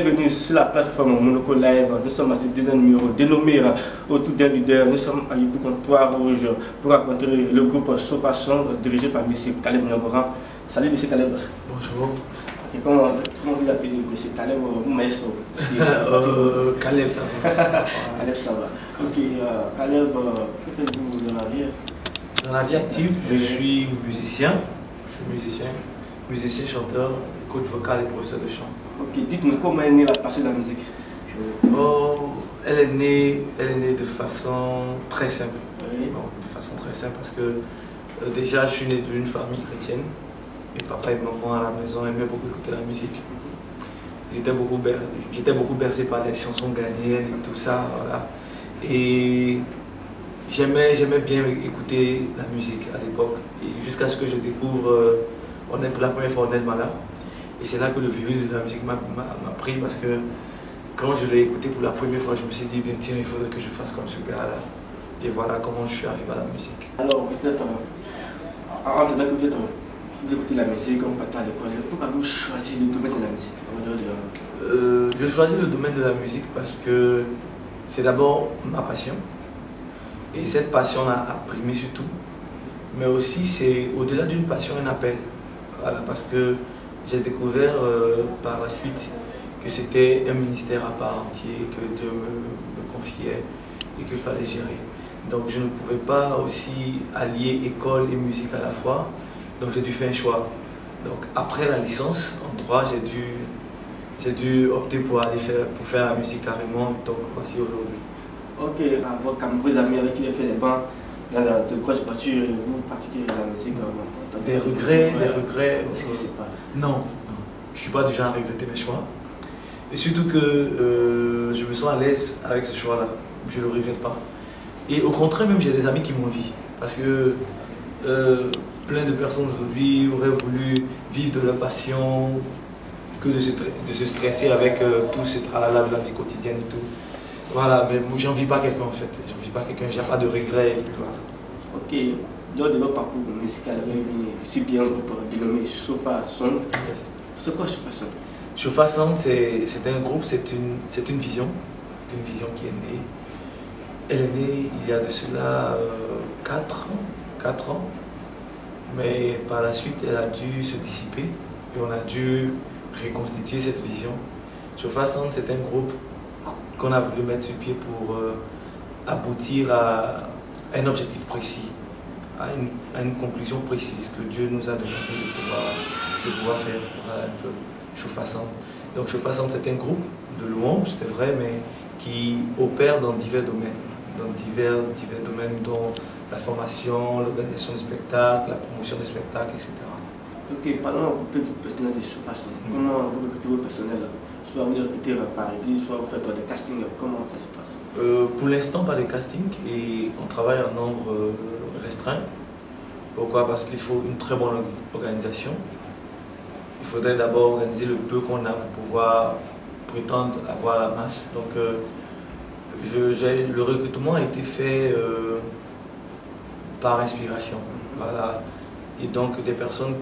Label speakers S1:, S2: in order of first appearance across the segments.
S1: Bienvenue sur la plateforme Monoco Live. Nous sommes à ce deuxième numéro dénommé Autour d'un leader. Nous sommes à Yopougon Rouge pour rencontrer le groupe Sofa Sound dirigé par M. Caleb Nyangoran. Salut M. Caleb.
S2: Bonjour.
S1: Et comment vous l'appelez M. Caleb ou Maestro?
S2: Caleb, ça va.
S1: Caleb, ça va. Ok, Caleb, que faites-vous dans la vie?
S2: Dans la vie active, je suis musicien. Musicien, chanteur, coach vocal et professeur de chant.
S1: Ok, dites-nous comment est née la passion de la musique?
S2: Elle est née de façon très simple.
S1: Oui.
S2: Bon, de façon très simple parce que déjà je suis né d'une famille chrétienne. Mes papa et maman à la maison aimaient beaucoup écouter la musique. J'étais beaucoup bercé par les chansons ghanéennes et tout ça. Voilà. Et j'aimais bien écouter la musique à l'époque. Et jusqu'à ce que je découvre, pour la première fois, Ornette Mala. Et c'est là que le virus de la musique m'a pris parce que quand je l'ai écouté pour la première fois, je me suis dit, bien tiens, il faudrait que je fasse comme ce gars-là. Et voilà comment je suis arrivé à la musique.
S1: Alors, vous êtes, vous écoutez la musique, comme pas à l'école, pourquoi vous choisissez le domaine de la musique?
S2: Je choisis le domaine de la musique parce que c'est d'abord ma passion. Et cette passion a primé sur tout. Mais aussi, c'est au-delà d'une passion, un appel. Voilà, parce que j'ai découvert par la suite que c'était un ministère à part entier, que Dieu me confiait et qu'il fallait gérer. Donc je ne pouvais pas aussi allier école et musique à la fois. Donc j'ai dû faire un choix. Donc après la licence en droit, j'ai dû opter pour faire la musique carrément. Donc voici aujourd'hui.
S1: Ok, comme vos amis avec qui vous fait les bancs dans de grosses voitures, vous pratiquez la musique?
S2: Des regrets.
S1: Est-ce que c'est pas?
S2: Non, je ne suis pas du genre à regretter mes choix. Et surtout que je me sens à l'aise avec ce choix-là. Je ne le regrette pas. Et au contraire, même j'ai des amis qui m'envient. Parce que plein de personnes aujourd'hui auraient voulu vivre de leur passion que de se stresser avec tout ce tralala de la vie quotidienne et tout. Voilà, mais moi j'en vis pas quelqu'un en fait. J'en vis pas quelqu'un, j'ai pas de regrets. Voilà.
S1: Ok, lors de votre parcours musical, vous avez si bien un groupe dénommé Sofa Sound.
S2: Yes.
S1: C'est quoi Sofa Sound?
S2: Sofa Sound, c'est un groupe, c'est une vision. C'est une vision qui est née. Elle est née il y a de cela 4 ans. Mais par la suite, elle a dû se dissiper et on a dû reconstituer cette vision. Sofa Sound, c'est un groupe qu'on a voulu mettre sur pied pour aboutir à un objectif précis, à une conclusion précise que Dieu nous a demandé de pouvoir faire. Voilà un peu Sofa Sound. Donc Sofa Sound, c'est un groupe de louanges, c'est vrai, mais qui opère dans divers domaines. Dans divers domaines dont la formation, l'organisation des spectacles, la promotion des spectacles, etc.
S1: Ok, parlons un peu du personnel de Sofa Sound. Comment vous recrutez votre personnel? Soit vous recrutez par église, soit vous faites des castings. Comment ça se passe?
S2: Pour l'instant, pas de casting et on travaille en nombre restreint. Pourquoi? Parce qu'il faut une très bonne organisation. Il faudrait d'abord organiser le peu qu'on a pour pouvoir prétendre avoir la masse. Donc, le recrutement a été fait par inspiration. Voilà. Et donc, des personnes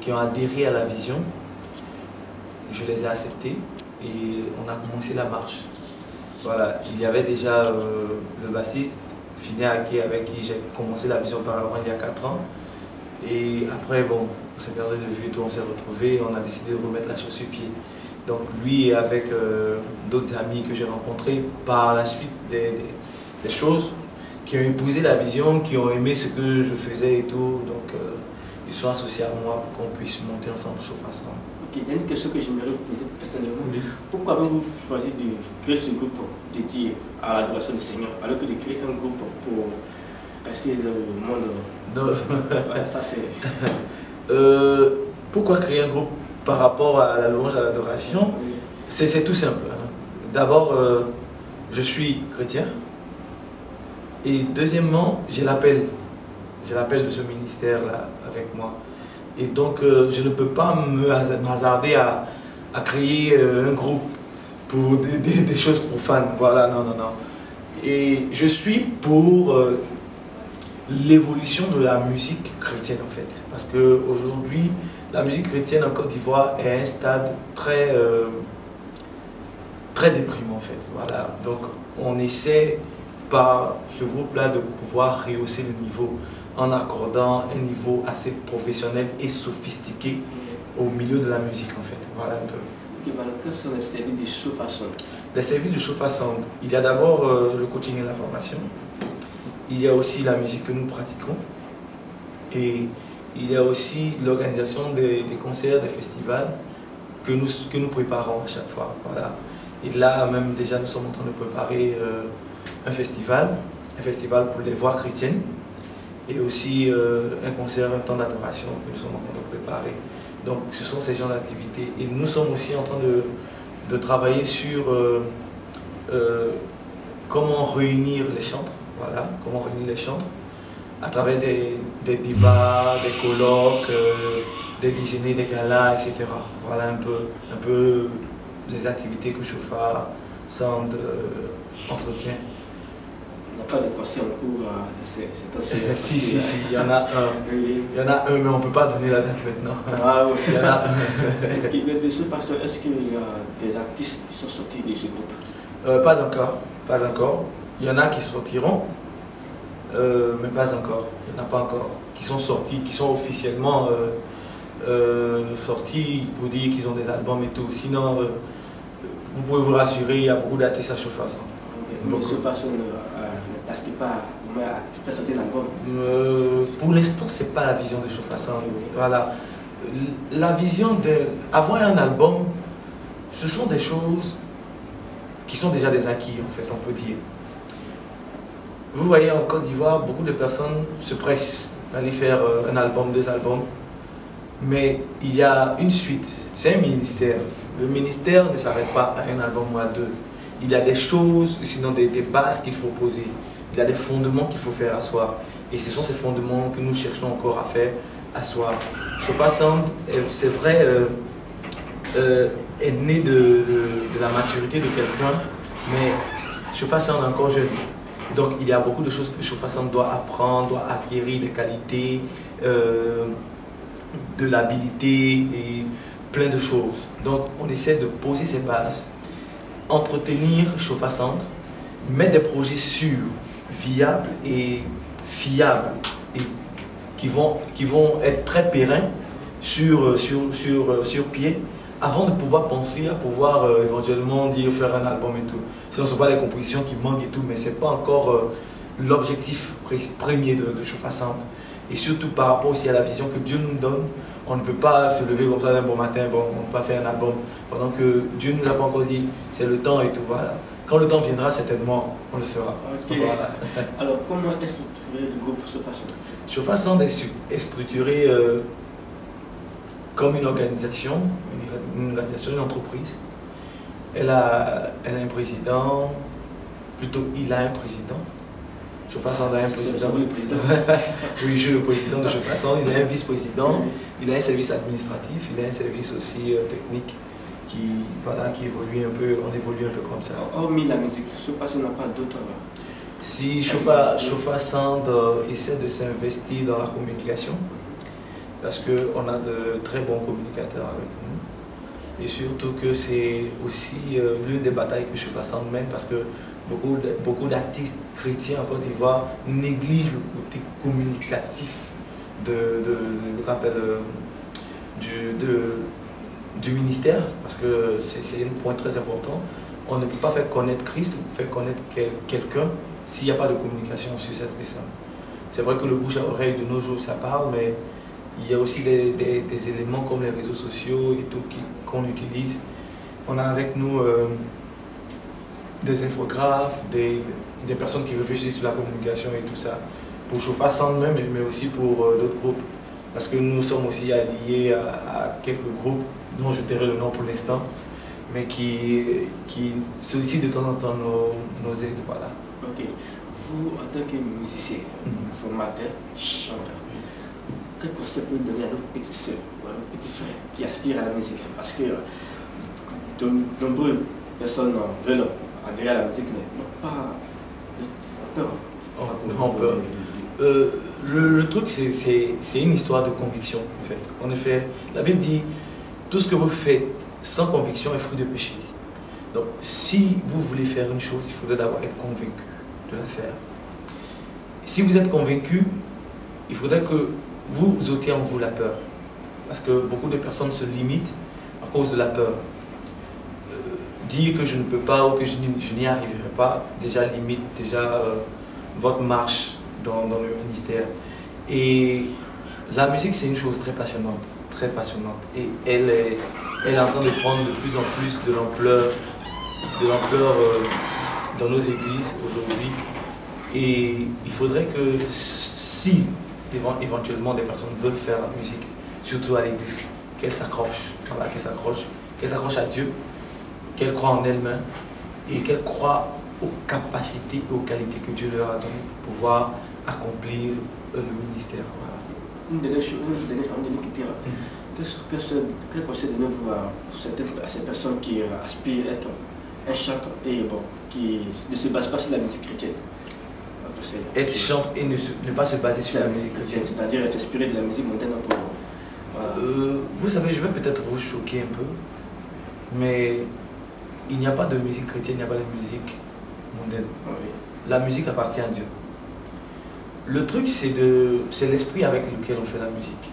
S2: qui ont adhéré à la vision, je les ai acceptées et on a commencé la marche. Voilà, il y avait déjà le bassiste, Finé Ake, avec qui j'ai commencé la vision auparavant il y a 4 ans. Et après, bon, on s'est perdu de vue et tout, on s'est retrouvés, on a décidé de remettre la chose sur pied. Donc lui et avec d'autres amis que j'ai rencontrés, par la suite des choses qui ont épousé la vision, qui ont aimé ce que je faisais et tout. Donc ils sont associés à moi pour qu'on puisse monter ensemble Sofa Sound.
S1: Ok, il y a une question que j'aimerais vous poser personnellement. Pourquoi avez-vous choisi de créer ce groupe dédié à l'adoration du Seigneur, alors que de créer un groupe pour rester dans le monde? Ouais, ça c'est...
S2: Pourquoi créer un groupe par rapport à la louange, à l'adoration? C'est tout simple. Hein. D'abord, je suis chrétien. Et deuxièmement, j'ai l'appel de ce ministère-là avec moi. Et donc, je ne peux pas m'hasarder à créer un groupe pour des choses profanes. Voilà, non. Et je suis pour l'évolution de la musique chrétienne, en fait. Parce qu'aujourd'hui, la musique chrétienne en Côte d'Ivoire est à un stade très très déprimant en fait. Voilà. Donc on essaie par ce groupe-là de pouvoir rehausser le niveau en accordant un niveau assez professionnel et sophistiqué au milieu de la musique en fait. Voilà un peu.
S1: Quels sont les services de chauffe-à-sonde?
S2: Les services de chauffe-à-sonde, il y a d'abord le coaching et la formation. Il y a aussi la musique que nous pratiquons. Et il y a aussi l'organisation des concerts, des festivals que nous préparons à chaque fois. Voilà. Et là, même déjà, nous sommes en train de préparer un festival pour les voix chrétiennes. Et aussi un concert, un temps d'adoration que nous sommes en train de préparer. Donc ce sont ces genres d'activités. Et nous sommes aussi en train de travailler sur comment réunir les chantres, voilà, comment réunir les chantres à travers des débats, des colloques, des déjeuners, des galas, etc. Voilà un peu les activités que Chauffard Sound entretient.
S1: Il n'y a pas de passé en cours à cet enseignement?
S2: Si, il y en a un. Il y en a un, mais on ne peut pas donner la date maintenant.
S1: Ah oui.
S2: Il y en a un.
S1: Et de ce pasteur, est-ce qu'il y a des artistes qui sont sortis de ce groupe?
S2: Pas encore. Il y en a qui sortiront, mais pas encore. Il n'y en a pas encore. Qui sont sortis, qui sont officiellement sortis pour dire qu'ils ont des albums et tout. Sinon, vous pouvez vous rassurer, il y a beaucoup d'artistes à Chauffard.
S1: Donc, de cette façon, n'aspire pas à sortir l'album?
S2: Pour l'instant, ce n'est pas la vision de Chauffard Sound. Voilà. La vision d'avoir un album, ce sont des choses qui sont déjà des acquis, en fait, on peut dire. Vous voyez, en Côte d'Ivoire, beaucoup de personnes se pressent d'aller faire un album, 2 albums, mais il y a une suite. C'est un ministère. Le ministère ne s'arrête pas à un album ou à 2. Il y a des choses, sinon des bases qu'il faut poser. Il y a des fondements qu'il faut faire asseoir. Et ce sont ces fondements que nous cherchons encore à faire asseoir. Chauffard Sound, c'est vrai, est né de la maturité de quelqu'un, mais Chauffard Sound est encore jeune. Donc il y a beaucoup de choses que Chauffard Sound doit apprendre, doit acquérir, des qualités, de l'habilité et plein de choses. Donc on essaie de poser ces bases, entretenir Chauffard Sound, mettre des projets sûrs, viables et fiables et qui vont être très pérennes sur pied avant de pouvoir penser à pouvoir éventuellement dire faire un album et tout. Sinon, ce ne sont pas les compositions qui manquent et tout, mais ce n'est pas encore l'objectif premier de Chauffard Sound. Et surtout par rapport aussi à la vision que Dieu nous donne, on ne peut pas se lever comme ça d'un bon matin, bon, on ne peut pas faire un album, pendant que Dieu ne nous a pas encore dit, c'est le temps et tout, voilà. Quand le temps viendra, certainement, on le fera.
S1: Okay. Voilà. Alors, comment est structuré le groupe Chauffard Sound? Chauffard
S2: Sound est structuré comme une organisation, une entreprise. Elle a un président, plutôt il a un président. Chauffard Sound a un président. Oui, je suis le président de Chauffard Sound. Il a un vice-président, il a un service administratif, il a un service aussi technique qui évolue un peu, on évolue un peu comme ça.
S1: Hormis la musique, Chauffard Sound n'a pas d'autres.
S2: Si Chauffard Sound essaie de s'investir dans la communication, parce qu'on a de très bons communicateurs avec nous. Et surtout que c'est aussi l'une des batailles que Chauffard Sound mène, parce que beaucoup d'artistes chrétiens en Côte d'Ivoire négligent le côté communicatif du ministère, parce que c'est un point très important. On ne peut pas faire connaître Christ, faire connaître quelqu'un s'il n'y a pas de communication sur cette personne. C'est vrai que le bouche à oreille de nos jours ça parle, mais il y a aussi des éléments comme les réseaux sociaux et tout qu'on utilise. On a avec nous des infographes, des personnes qui réfléchissent sur la communication et tout ça, pour Chauffard Sound même, mais aussi pour d'autres groupes. Parce que nous sommes aussi alliés à quelques groupes dont je tairai le nom pour l'instant, mais qui sollicitent de temps en temps nos aides. Voilà.
S1: Ok. Vous, en tant que musicien, formateur, chanteur, quel conseil vous donner à nos petites soeurs ou à nos petits frères qui aspirent à la musique? Parce que de nombreuses personnes veulent adhérer à la musique, mais n'ont pas peur.
S2: On peur. Le truc, c'est une histoire de conviction, en fait. En effet, la Bible dit, tout ce que vous faites sans conviction est fruit de péché. Donc, si vous voulez faire une chose, il faudrait d'abord être convaincu de la faire. Si vous êtes convaincu, il faudrait que vous ôtiez en vous la peur. Parce que beaucoup de personnes se limitent à cause de la peur. Dire que je ne peux pas ou que je n'y arriverai pas, déjà limite votre marche dans le ministère. Et la musique, c'est une chose très passionnante. Et elle est en train de prendre de plus en plus de l'ampleur dans nos églises aujourd'hui. Et il faudrait que si éventuellement des personnes veulent faire la musique, surtout à l'église, qu'elles s'accrochent, voilà, qu'elles s'accrochent à Dieu, qu'elles croient en elles-mêmes et qu'elles croient aux capacités et aux qualités que Dieu leur a données pour pouvoir accomplir le ministère. Voilà.
S1: Une dernière chose, quel conseil donnez-vous à ces personnes qui aspirent à être un chanteur et bon, qui ne se basent pas sur la musique chrétienne?
S2: Être chanteur et ne pas se baser sur la musique chrétienne.
S1: C'est-à-dire s'inspirer de la musique mondaine pour... Voilà.
S2: Vous savez, je vais peut-être vous choquer un peu, mais il n'y a pas de musique chrétienne, il n'y a pas de musique mondaine.
S1: Oui.
S2: La musique appartient à Dieu. Le truc, c'est l'esprit avec lequel on fait la musique.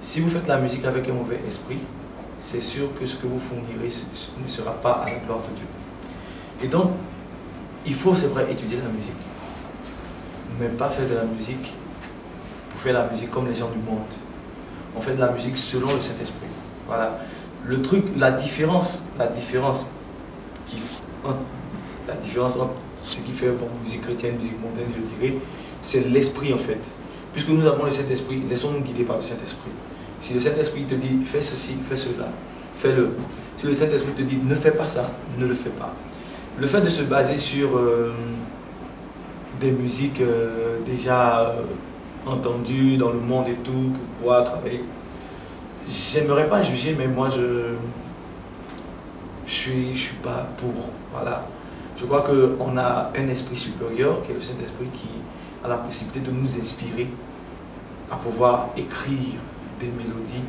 S2: Si vous faites la musique avec un mauvais esprit, c'est sûr que ce que vous fournirez ne sera pas à la gloire de Dieu. Et donc, il faut, c'est vrai, étudier la musique, mais pas faire de la musique pour faire la musique comme les gens du monde. On fait de la musique selon le Saint-Esprit. Voilà. Le truc, la différence entre ce qui fait bon, musique chrétienne, musique mondaine, je dirais, c'est l'esprit en fait. Puisque nous avons le Saint-Esprit, laissons-nous guider par le Saint-Esprit. Si le Saint-Esprit te dit fais ceci, fais cela, fais-le. Si le Saint-Esprit te dit ne fais pas ça, ne le fais pas. Le fait de se baser sur des musiques déjà entendues dans le monde et tout pour pouvoir travailler, j'aimerais pas juger, mais moi je suis pas pour. Voilà. Je crois qu'on a un esprit supérieur qui est le Saint-Esprit qui a la possibilité de nous inspirer à pouvoir écrire des mélodies,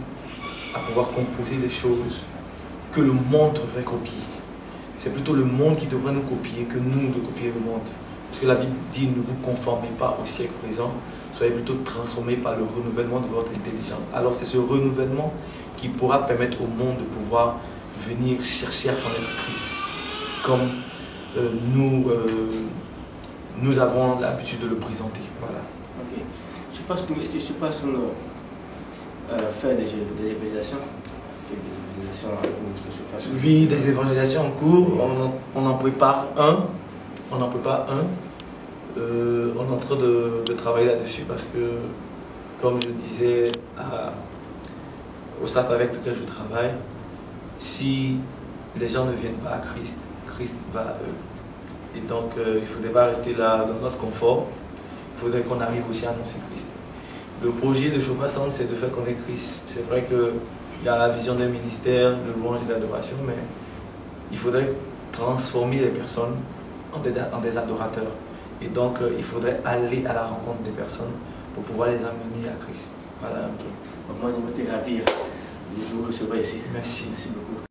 S2: à pouvoir composer des choses que le monde devrait copier. C'est plutôt le monde qui devrait nous copier que nous de copier le monde. Parce que la Bible dit ne vous conformez pas au siècle présent, soyez plutôt transformés par le renouvellement de votre intelligence. Alors c'est ce renouvellement qui pourra permettre au monde de pouvoir venir chercher à connaître Christ comme nous avons l'habitude de le présenter. Voilà.
S1: Ok. Est-ce que je fasse faire des évangélisations?
S2: Oui, des évangélisations en cours. On en prépare un. On est en train de travailler là-dessus parce que, comme je disais au staff avec lequel je travaille, si les gens ne viennent pas à Christ, Christ va à eux. Et donc, il ne faudrait pas rester là dans notre confort. Il faudrait qu'on arrive aussi à annoncer Christ. Le projet de Chauffeur Centre, c'est de faire connaître Christ. C'est vrai qu'il y a la vision d'un ministère de louange et d'adoration, mais il faudrait transformer les personnes en des adorateurs. Et donc, il faudrait aller à la rencontre des personnes pour pouvoir les amener à Christ. Voilà un peu.
S1: Moi, je m'étais ravi de vous recevoir ici.
S2: Merci.
S1: Merci beaucoup.